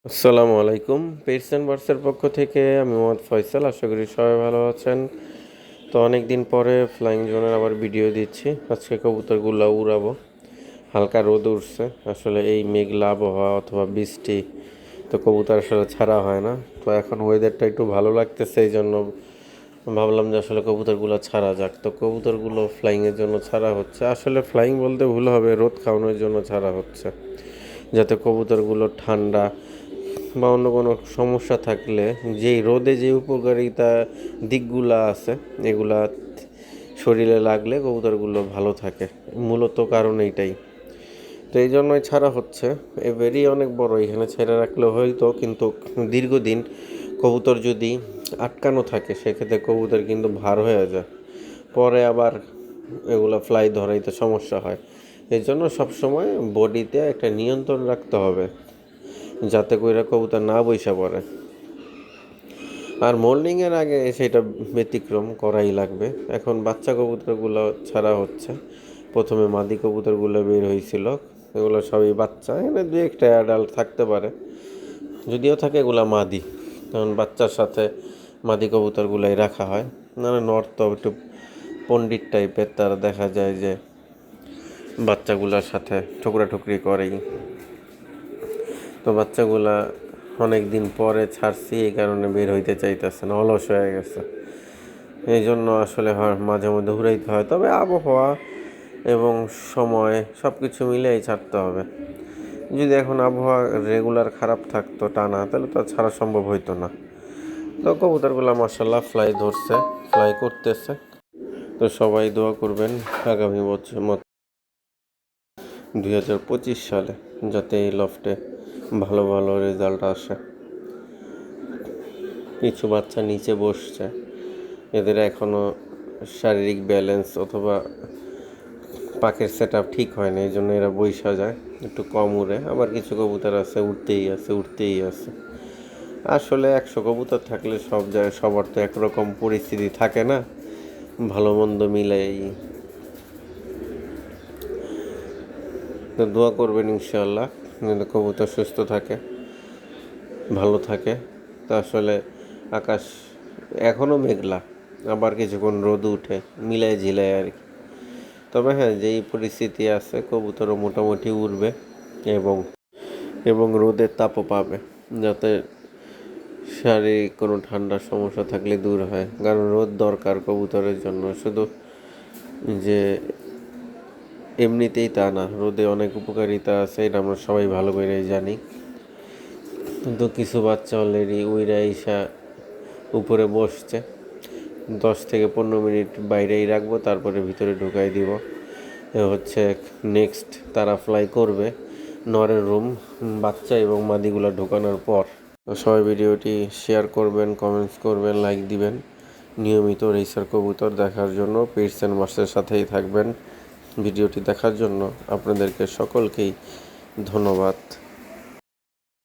আসসালামু আলাইকুম। Pets and বার্ডসের পক্ষ থেকে আমি মোহাম্মদ ফয়সাল। আশা করি সবাই ভালো আছেন। তো অনেক দিন পরে ফ্লাইং জোনের আবার ভিডিও দিচ্ছি। আজকে কবুতরগুলো উড়াবো। হালকা রোদ উঠছে, আসলে এই মেঘলা আবহাওয়া অথবা বৃষ্টি তো কবুতর আসলে ছাড়া হয় না। তো এখন ওয়েদারটা একটু ভালো লাগতেছে, এই জন্য ভাবলাম যে আসলে কবুতরগুলো ছাড়া যাক। তো কবুতরগুলো ফ্লাইংয়ের জন্য ছাড়া হচ্ছে, আসলে ফ্লাইং বলতে ভুল হবে, রোদ খাওয়ানোর জন্য ছাড়া হচ্ছে, যাতে কবুতরগুলো ঠান্ডা বা অন্য কোনো সমস্যা থাকলে যেই রোদে যে উপকারিতা দিকগুলো আছে এগুলা শরীরে লাগলে কবুতরগুলো ভালো থাকে, মূলত কারণ এইটাই। তো এই জন্যই ছাড়া হচ্ছে। এবারই অনেক বড়, এখানে ছেড়ে রাখলে হয়তো, কিন্তু দীর্ঘদিন কবুতর যদি আটকানো থাকে সেক্ষেত্রে কবুতর কিন্তু ভার হয়ে যায়, পরে আবার এগুলো ফ্লাই ধরাইতে সমস্যা হয়। এই জন্য সবসময় বডিতে একটা নিয়ন্ত্রণ রাখতে হবে, যাতে কইরা কবুতর না বইসা পড়ে। আর মোল্ডিংয়ের আগে সেটা ব্যতিক্রম করাই লাগবে। এখন বাচ্চা কবুতরগুলো ছাড়া হচ্ছে। প্রথমে মাদি কবুতরগুলো বের হয়েছিল, এগুলো সবই বাচ্চা, এখানে দু একটা অ্যাডাল্ট থাকতে পারে, যদিও থাকে এগুলা মাদি, কারণ বাচ্চার সাথে মাদি কবুতরগুলাই রাখা হয়। মানে নর্থ তো একটু পণ্ডিত টাইপের, তারা দেখা যায় যে বাচ্চাগুলোর সাথে ঠুকরি করেই। তো বাচ্চাগুলা অনেক দিন পরে ছাড়ছি, এই কারণে বের হইতে চাইতেছে না, অলস হয়ে গেছে। এই জন্য আসলে মাঝে মধ্যে ঘুরাইতে হয়, তবে আবহাওয়া এবং সময় সব কিছু মিলেই ছাড়তে হবে। যদি এখন আবহাওয়া রেগুলার খারাপ থাকতো টানা, তাহলে তো ছাড়া সম্ভব হইতো না। তো কবুতরগুলো মার্শাল্লাহ ফ্লাই ধরছে, ফ্লাই করতেছে। তো সবাই দোয়া করবেন আগামী বছর 2025 সালে যাতে এই লফটে ভালো ভালো রেজাল্ট আসে। কিছু বাচ্চা নিচে বসছে, এদের এখনও শারীরিক ব্যালেন্স অথবা পাখের সেট আপ ঠিক হয় না, এই জন্য এরা বইসা যায়, একটু কম উড়ে। আবার কিছু কবুতর আছে উঠতেই আছে। আসলে 100 কবুতর থাকলে সব জায়গায় সবার তো একরকম পরিস্থিতি থাকে না, ভালো মন্দ মিলেই। তো দোয়া করবেন ইনশাআল্লাহ যাতে কবুতর সুস্থ থাকে, ভালো থাকে। তো আসলে আকাশ এখনও মেঘলা, আবার কিছুক্ষণ রোদ উঠে, মিলায় ঝিলায় আর কি। তবে হ্যাঁ, যেই পরিস্থিতি আছে কবুতরও মোটামুটি উড়বে এবং এবং রোদের তাপও পাবে, যাতে শারীরিক কোনো ঠান্ডার সমস্যা থাকলে দূর হয়। কারণ রোদ দরকার কবুতরের জন্য, শুধু যে এমনিতেই তা না, রোদে অনেক উপকারিতা আছে, এটা আমরা সবাই ভালো করেই জানি। কিন্তু কিছু বাচ্চা অলরেডি উইরা ইসা উপরে বসছে। 10 থেকে 15 মিনিট বাইরেই রাখবো, তারপরে ভিতরে ঢুকাই দিব। এ হচ্ছে নেক্সট তারা ফ্লাই করবে নরের রুম, বাচ্চা এবং মাদিগুলো ঢোকানোর পর। তো সবাই ভিডিওটি শেয়ার করবেন, কমেন্টস করবেন, লাইক দিবেন। নিয়মিত রেসার কবুতর দেখার জন্য পেটস অ্যান্ড বার্ডসের সাথেই থাকবেন। ভিডিওটি দেখার জন্য আপনাদেরকে সকলকেই ধন্যবাদ।